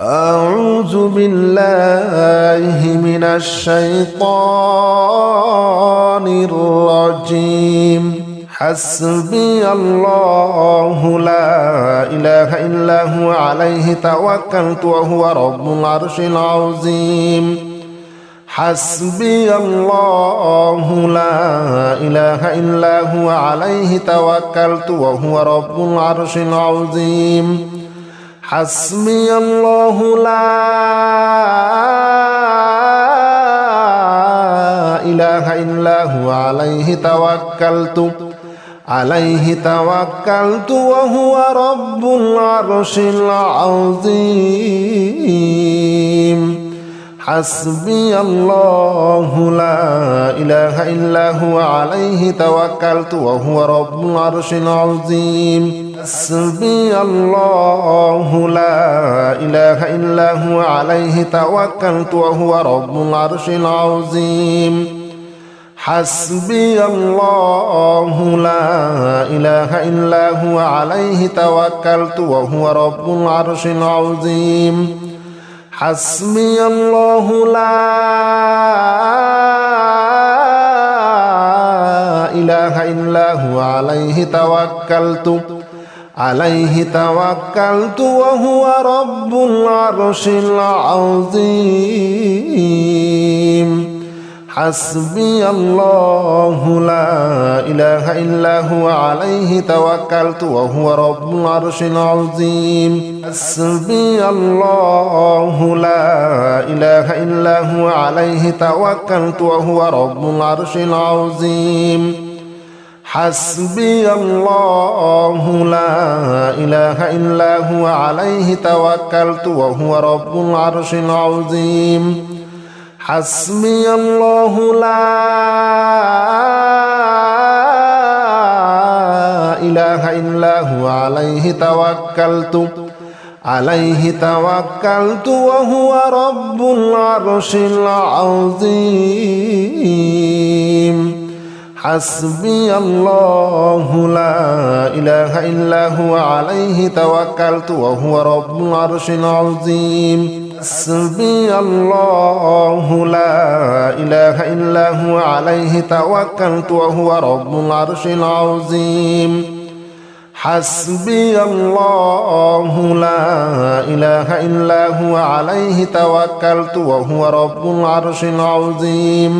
أعوذ بالله من الشيطان الرجيم. حسبي الله لا إله إلا هو عليه توكلت وهو رب العرش العظيم. حسبي الله لا إله إلا هو عليه توكلت وهو رب العرش العظيم. حسبي الله لا إله إلا هو عليه توكلت وهو رب العرش العظيم. حسبي الله لا إله إلا هو عليه توكلت وهو رب العرش العظيم. حسبي الله لا إله إلا هو عليه توكلت وهو رب العرش العظيم. حسبي الله لا إله إلا هو عليه توكلت وهو رب العرش العظيم. حسبي الله لا إله إلا هو عليه توكلت وهو رب العرش العظيم. حسبي الله لا إله إلا هو عليه توكلت وهو رب العرش العظيم. حسبي الله لا إله إلا هو عليه توكلت وهو رب العرش العظيم. حسبي الله لا إله إلا هو عليه توكلت وهو رب العرش العظيم. حسبي الله لا إله إلا هو عليه توكلت وهو رب العرش العظيم. حسبي الله لا إله إلا هو عليه توكلت وهو رب العرش العظيم. حسبي الله لا إله إلا هو عليه توكلت وهو رب العرش العظيم.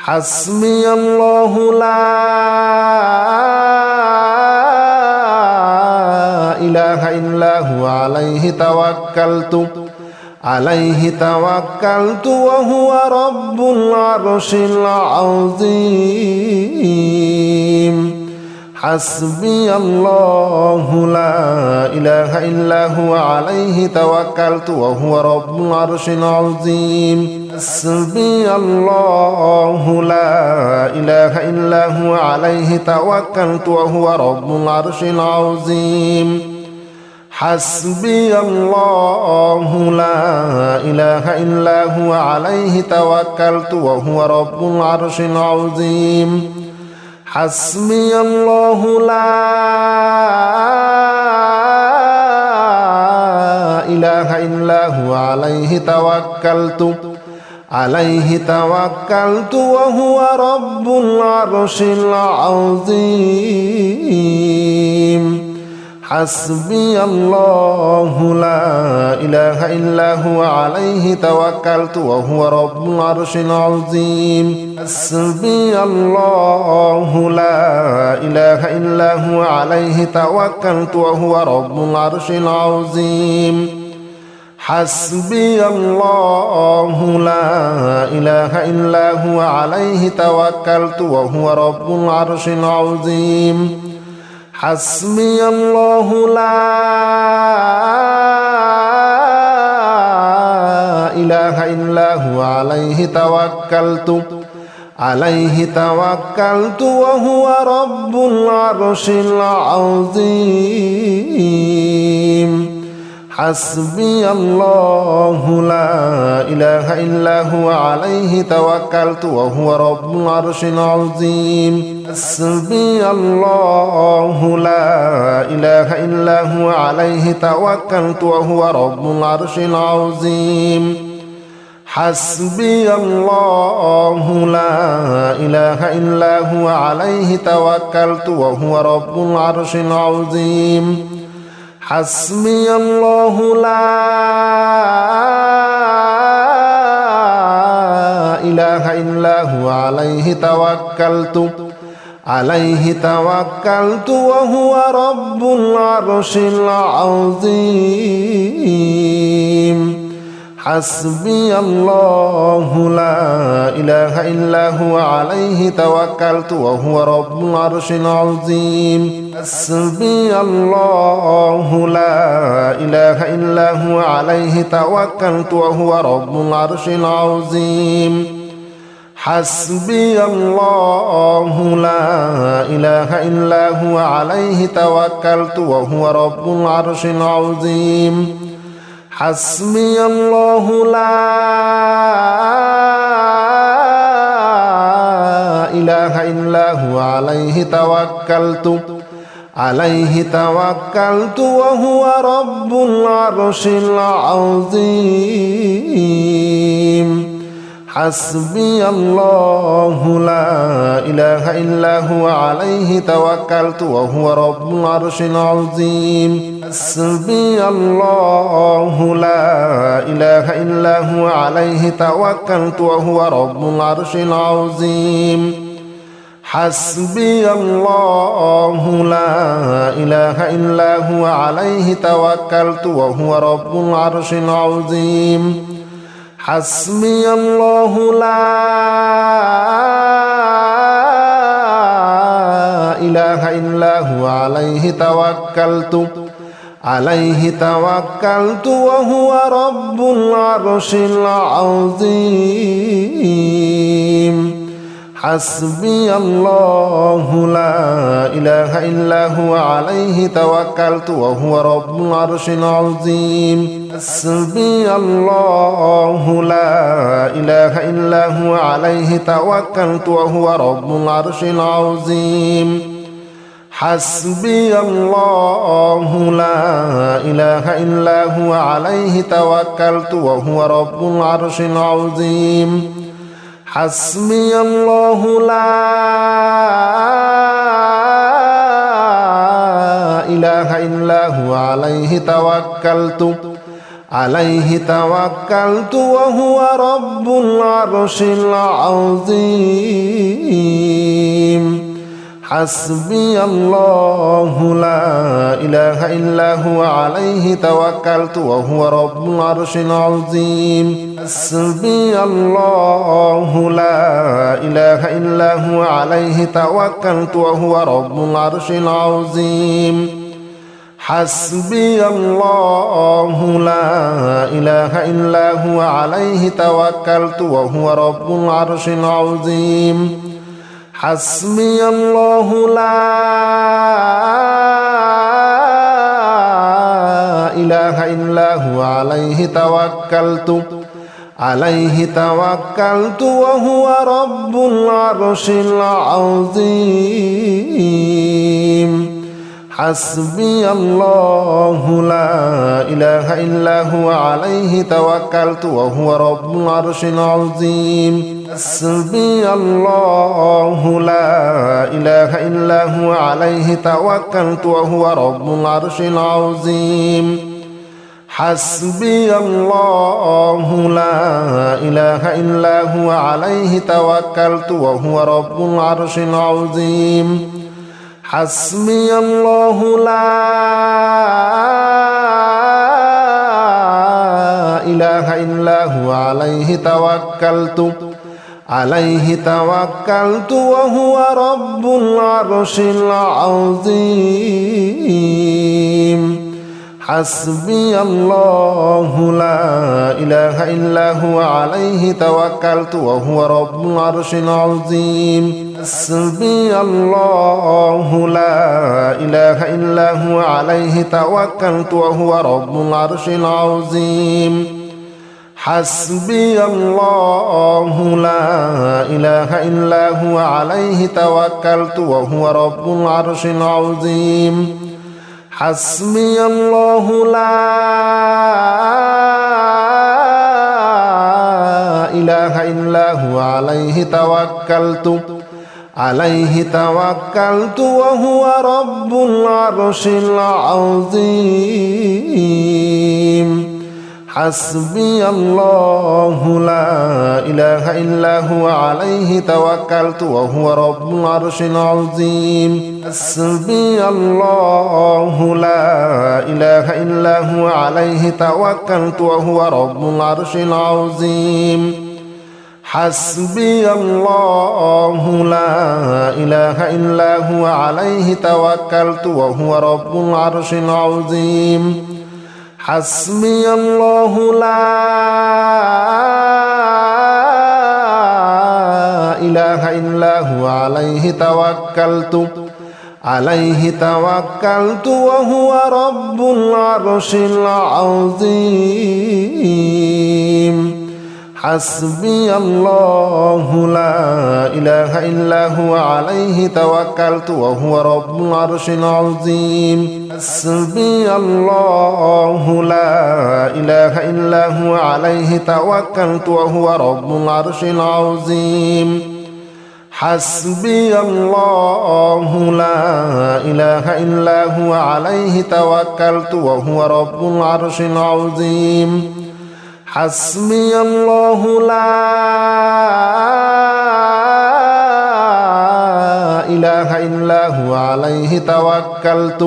حسبي الله لا إله إلا هو عليه توكلت وهو رب العرش العظيم. حسبي الله لا إله إلا هو عليه توكلت وهو رب العرش العظيم. حسبي الله لا إله إلا هو عليه توكلت وهو رب العرش العظيم. حسبي الله لا إله إلا هو عليه توكلت وهو رب العرش العظيم. حسبي الله لا إله إلا هو عليه توكلت وهو رب العرش العظيم. حسبي الله لا إله إلا هو عليه توكلت وهو رب العرش العظيم. حسبي الله لا إله إلا هو عليه توكلت وهو رب العرش العظيم. حسبي الله لا إله إلا هو عليه توكلت وهو رب العرش العظيم. حسبي الله لا إله إلا هو عليه توكلت وهو رب العرش العظيم. حسبي الله لا إله إلا هو عليه توكلت وهو رب العرش العظيم. حسبي الله لا إله إلا هو عليه توكلت وهو رب العرش العظيم حسبي الله لا إله إلا هو عليه توكلت وهو رب العرش العظيم حسبي الله لا إله إلا هو عليه توكلت وهو رب العرش العظيم حسبي الله لا إله إلا هو عليه توكلت وهو رب العرش العظيم حسبي الله لا إله إلا هو عليه توكلت وهو رب العرش العظيم حسبي الله لا إله إلا هو عليه توكلت وهو رب العرش العظيم حسبي الله لا إله إلا هو عليه توكلت وهو رب العرش العظيم حسبي الله لا إله إلا هو عليه توكلت وهو رب العرش العظيم حسبي الله لا إله إلا هو عليه توكلت وهو رب العرش العظيم حسبي الله لا إله إلا هو عليه توكلت وهو رب العرش العظيم حسبي الله لا إله إلا هو عليه توكلت وهو رب العرش العظيم حسبي الله لا إله إلا هو عليه توكلت وهو رب العرش العظيم حسبي الله لا إله إلا هو عليه توكلت وهو رب العرش العظيم حسبي الله لا إله إلا هو عليه توكلت وهو رب العرش العظيم حسبي الله لا إله إلا هو عليه توكلت وهو رب العرش العظيم حسبي الله لا إله إلا هو عليه توكلت وهو رب العرش العظيم حسبي الله لا إله إلا هو عليه توكلت وهو رب العرش العظيم حسبي الله لا إله إلا هو عليه توكلت وهو رب العرش العظيم حسبي الله لا إله إلا هو عليه توكلت وهو رب العرش العظيم حسبي الله لا إله إلا هو عليه توكلت وهو رب العرش العظيم حسبي الله لا إله إلا هو عليه توكلت وهو رب العرش العظيم حسبي الله لا إله إلا هو عليه توكلت وهو رب العرش العظيم حسبي الله لا إله إلا هو عليه توكلت وهو رب العرش العظيم حسبي الله لا إله إلا هو عليه توكلت وهو رب العرش العظيم حسبي الله لا إله إلا هو عليه توكلت وهو رب العرش العظيم حسبي الله لا إله إلا هو عليه توكلت وهو رب العرش العظيم حسبي الله لا إله إلا هو عليه توكلت وهو رب العرش العظيم حسبي الله لا إله إلا هو عليه توكلت وهو رب العرش العظيم حسبي الله لا إله إلا هو عليه توكلت وهو رب العرش العظيم حسبي الله لا إله إلا هو عليه توكلت وهو رب العرش العظيم حسبي الله لا إله إلا هو عليه توكلت وهو رب العرش العظيم حسبي الله لا إله إلا هو عليه توكلت وهو رب العرش العظيم حسبي الله لا إله إلا هو عليه توكلت وهو رب العرش العظيم حسبي الله لا إله إلا هو عليه توكلت وهو رب العرش العظيم حسبي الله لا إله إلا هو عليه توكلت وهو رب العرش العظيم حسبي الله لا إله إلا هو عليه توكلت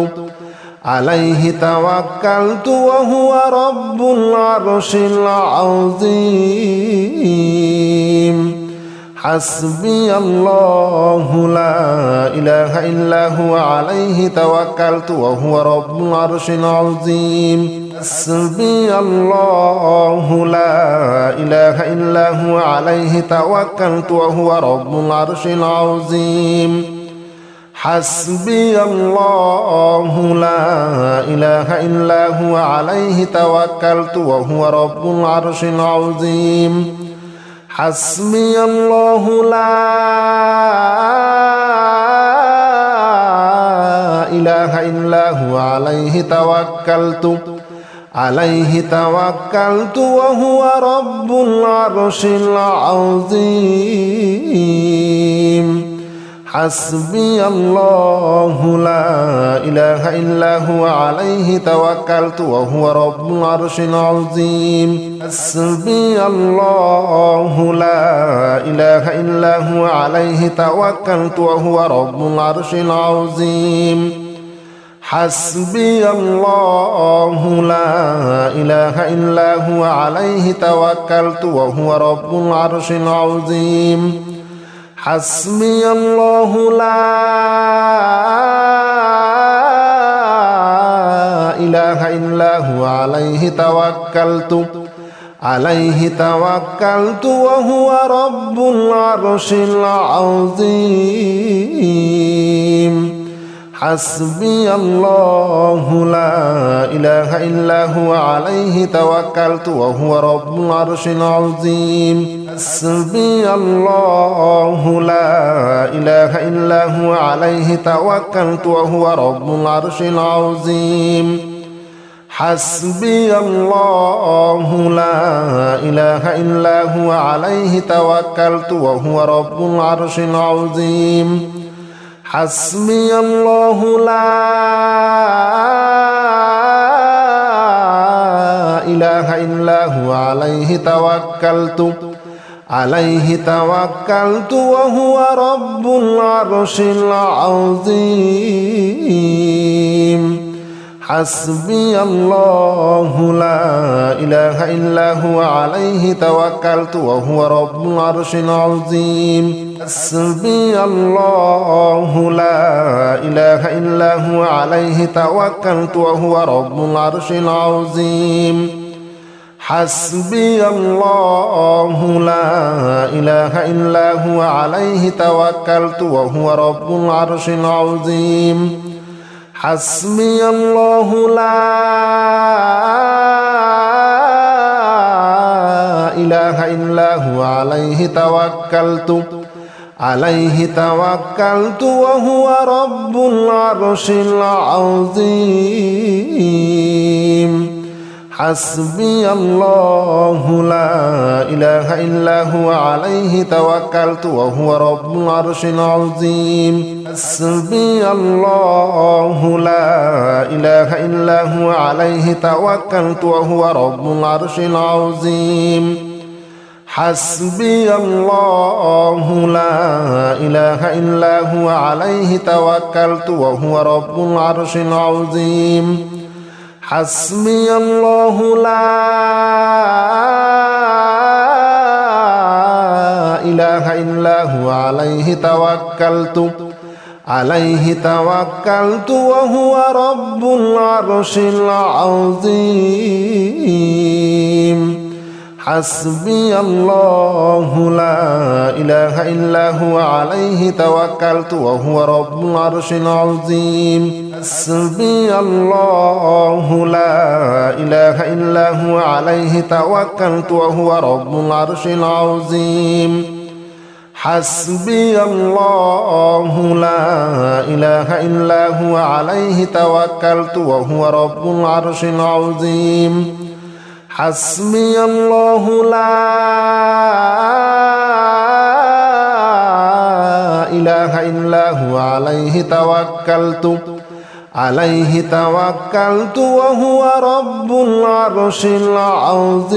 وهو رب العرش العظيم حسبي الله لا إله إلا هو عليه توكلت وهو رب العرش العظيم حسبي الله لا إله إلا هو عليه توكلت وهو رب العرش العظيم حسبي الله لا إله إلا هو عليه توكلت وهو رب العرش العظيم حسبي الله لا إله إلا هو عليه توكلت وهو رب العرش العظيم حسبي الله لا إله إلا هو عليه توكلت وهو رب العرش العظيم حسبي الله لا إله إلا هو عليه توكلت وهو رب العرش العظيم حسبي الله لا إله إلا هو عليه توكلت وهو رب العرش العظيم حسبي الله لا إله إلا هو عليه توكلت وهو رب العرش العظيم حسبي الله لا إله إلا هو عليه توكلت وهو رب العرش العظيم حسبي الله لا إله إلا هو عليه توكلت وهو رب العرش العظيم حسبي الله لا إله إلا هو عليه توكلت وهو رب العرش العظيم حسبي الله لا إله إلا هو عليه توكلت وهو رب العرش العظيم حسبي الله لا إله إلا هو عليه توكلت وهو رب العرش العظيم حسبي الله لا إله إلا هو عليه توكلت وهو رب العرش العظيم حسبي الله لا إله إلا هو عليه توكلت وهو رب العرش العظيم حسبي الله لا إله إلا هو عليه توكلت وهو رب العرش العظيم حسبي الله لا إله إلا هو عليه توكلت وهو رب العرش العظيم حسبي الله لا إله إلا هو عليه توكلت وهو رب العرش العظيم حسبي الله لا إله إلا هو عليه توكلت وهو رب العرش العظيم حسبي الله لا إله إلا هو عليه توكلت وهو رب العرش العظيم حسبي الله لا إله إلا هو عليه توكلت وهو رب العرش العظيم حسبي الله لا إله إلا هو عليه توكلت وهو رب العرش العظيم حسبي الله لا إله إلا هو عليه توكلت وهو رب العرش العظيم حسبي الله لا إله إلا هو عليه توكلت وهو رب العرش العظيم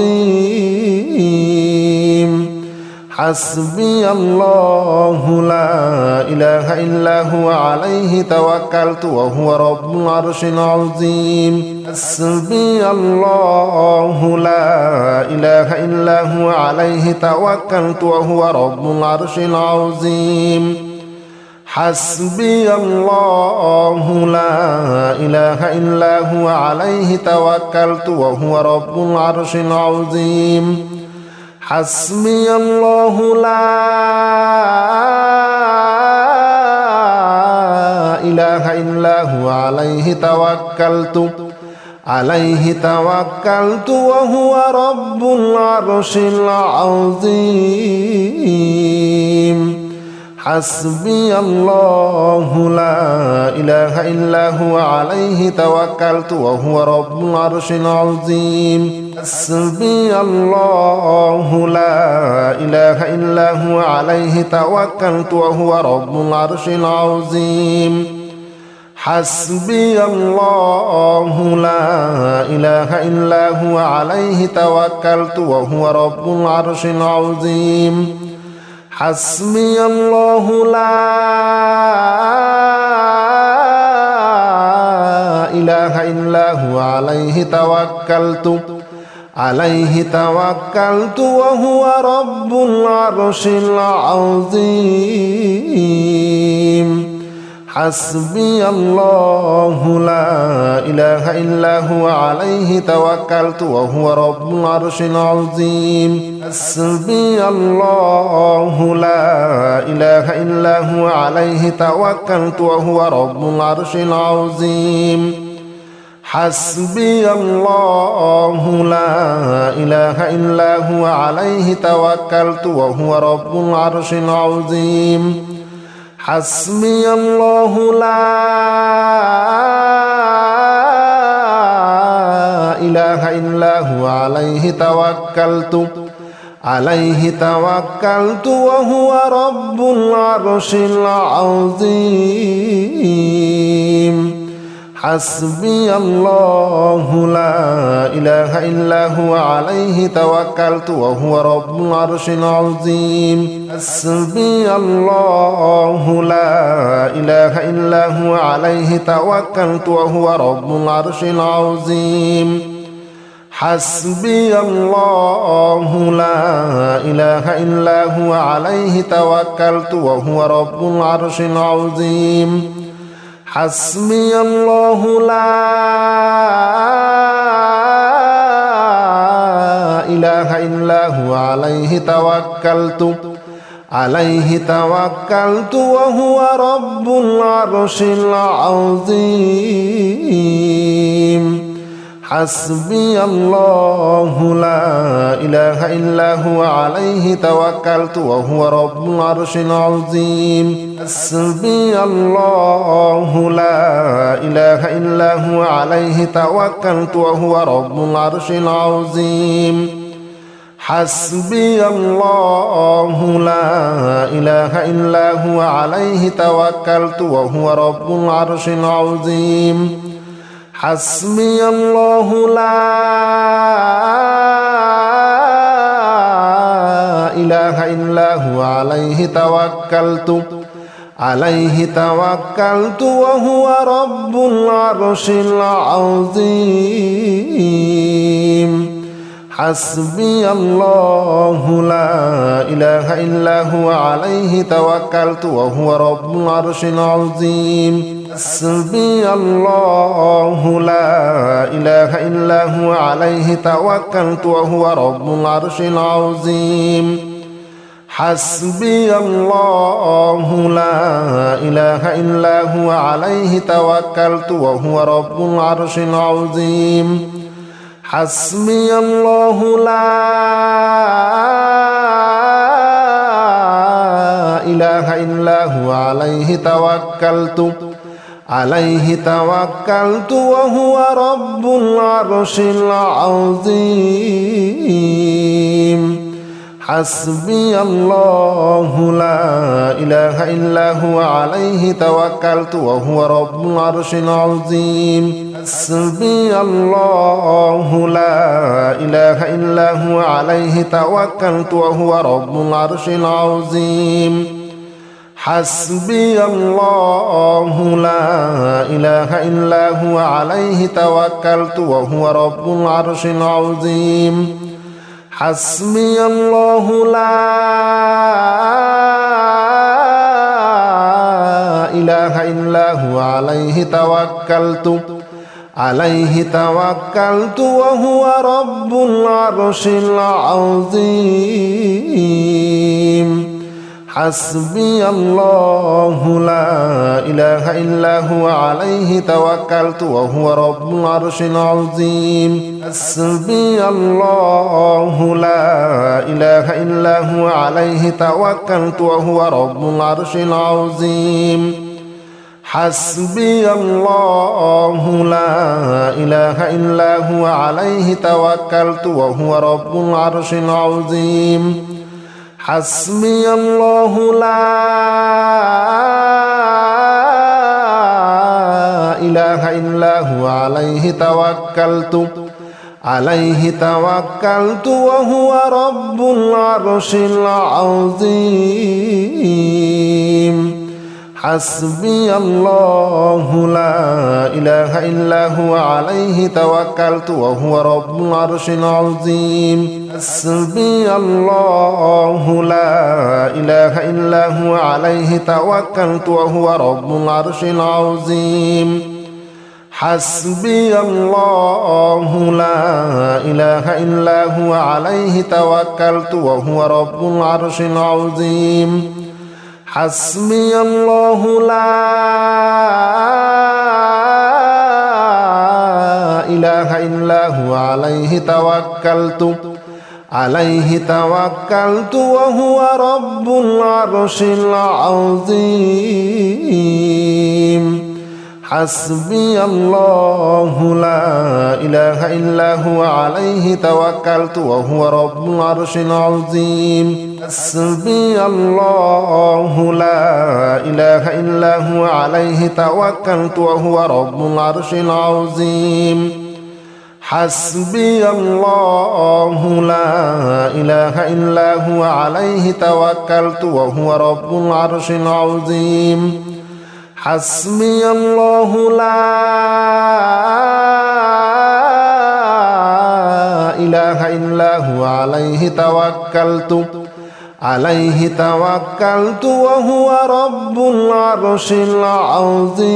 حسبي الله لا إله إلا هو عليه توكلت وهو رب العرش العظيم حسبي الله لا إله إلا هو عليه توكلت وهو رب العرش العظيم حسبي الله لا إله إلا هو عليه توكلت وهو رب العرش العظيم حسبي الله لا إله إلا هو عليه توكلت وهو رب العرش العظيم حسبي الله لا إله إلا هو عليه توكلت وهو رب العرش العظيم حسبي الله لا إله إلا هو عليه توكلت وهو رب العرش العظيم حسبي الله لا إله إلا هو عليه توكلت وهو رب العرش العظيم حسبي الله لا إله إلا هو عليه توكلت وهو رب العرش العظيم حسبي الله لا إله إلا هو عليه توكلت وهو رب العرش العظيم حسبي الله لا إله إلا هو عليه توكلت وهو رب العرش العظيم حسبي الله لا إله إلا هو عليه توكلت وهو رب العرش العظيم حسبي الله لا إله إلا هو عليه توكلت وهو رب العرش العظيم حسبي الله لا إله إلا هو عليه توكلت وهو رب العرش العظيم حسبي الله لا إله إلا هو عليه توكلت وهو رب العرش العظيم حسبي الله لا إله إلا هو عليه توكلت وهو رب العرش العظيم حسبي الله لا إله إلا هو عليه توكلت وهو رب العرش العظيم حسبي الله لا إله إلا هو عليه توكلت وهو رب العرش العظيم حسبي الله لا إله إلا هو عليه توكلت وهو رب العرش العظيم حسبي الله لا إله إلا هو عليه توكلت وهو رب العرش العظيم حسبي الله لا إله إلا هو عليه توكلت وهو رب العرش العظيم حسبي الله لا إله إلا هو عليه توكلت وهو رب العرش العظيم حسبي الله لا إله إلا هو عليه توكلت وهو رب العرش العظيم حسبي الله لا إله إلا هو عليه توكلت وهو رب العرش العظيم حسبي الله لا إله إلا هو عليه توكلت وهو رب العرش العظيم حسبي الله لا إله إلا هو عليه توكلت وهو رب العرش العظيم حسبي الله لا إله إلا هو عليه توكلت وهو رب العرش العظيم حسبي الله لا إله إلا هو عليه توكلت وهو رب العرش العظيم حسبي الله لا إله إلا هو عليه توكلت وهو رب العرش العظيم حسبي الله لا إله إلا هو عليه توكلت وهو رب العرش العظيم حسبي الله لا إله إلا هو عليه توكلت وهو رب العرش العظيم حسبي الله لا إله إلا هو عليه توكلت وهو رب العرش العظيم حسبي الله لا إله إلا هو عليه توكلت وهو رب العرش العظيم حسبي الله لا إله إلا هو عليه توكلت وهو رب العرش العظيم حسبي الله لا إله إلا هو عليه توكلت وهو رب العرش العظيم حسبي الله لا إله إلا هو عليه توكلت وهو رب العرش العظيم حسبي الله لا إله إلا هو عليه توكلت وهو رب العرش العظيم حسبي الله لا إله إلا هو عليه توكلت وهو رب العرش العظيم حسبي الله لا إله إلا هو عليه توكلت وهو رب العرش العظيم حسبي الله لا إله إلا هو عليه توكلت وهو رب العرش العظيم حسبي الله لا إله إلا هو عليه توكلت وهو رب العرش العظيم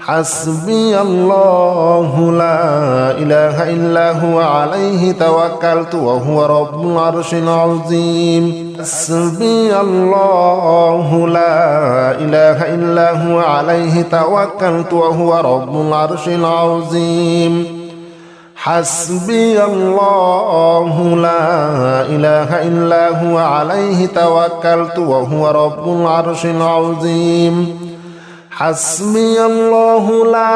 حسبي الله لا إله إلا هو عليه توكلت وهو رب العرش العظيم حسبي الله لا إله إلا هو عليه توكلت وهو رب العرش العظيم حسبي الله لا إله إلا هو عليه توكلت وهو رب العرش العظيم حسبي الله لا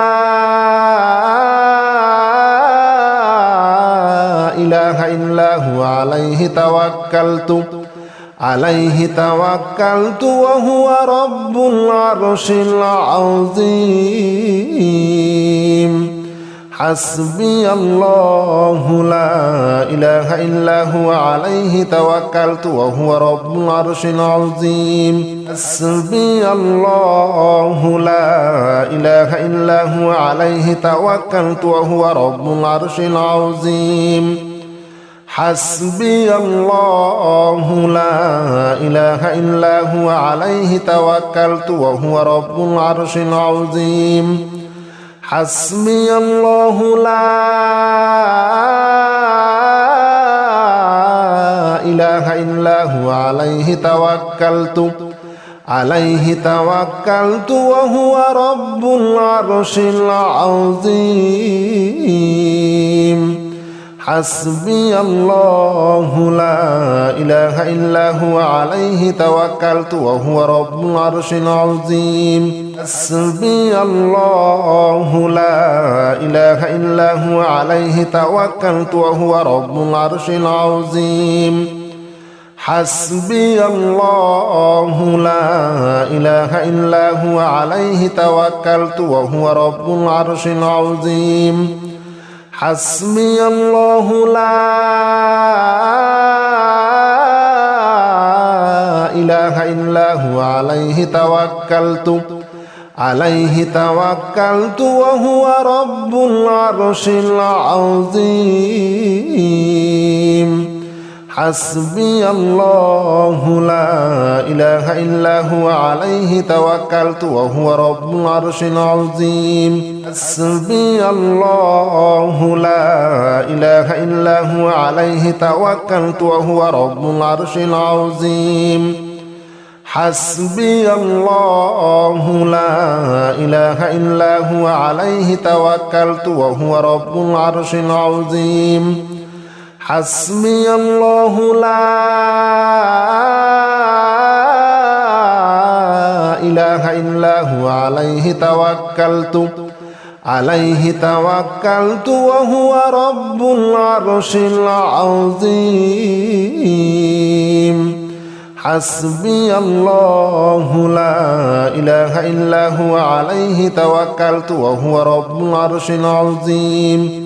إله إلا هو عليه توكلت وهو رب العرش العظيم حسبي الله لا إله إلا هو عليه توكلت وهو رب العرش العظيم حسبي الله لا إله إلا هو عليه توكلت وهو رب العرش العظيم حسبي الله لا إله إلا هو عليه توكلت وهو رب العرش العظيم حسبي الله لا إله إلا هو عليه توكلت وهو رب العرش العظيم حسبي الله لا إله إلا هو عليه توكلت وهو رب العرش العظيم حسبي الله لا إله إلا هو عليه توكلت وهو رب العرش العظيم حسبي الله لا إله إلا هو عليه توكلت وهو رب العرش العظيم حسبي الله لا إله إلا هو عليه توكلت وهو رب العرش العظيم حسبي الله لا إله إلا هو عليه توكلت وهو رب العرش العظيم حسبي الله لا إله إلا هو عليه توكلت وهو رب العرش العظيم حسبي الله لا إله إلا هو عليه توكلت وهو رب العرش العظيم حسبي الله لا إله إلا هو عليه توكلت وهو رب العرش العظيم حسبي الله لا إله إلا هو عليه توكلت وهو رب العرش العظيم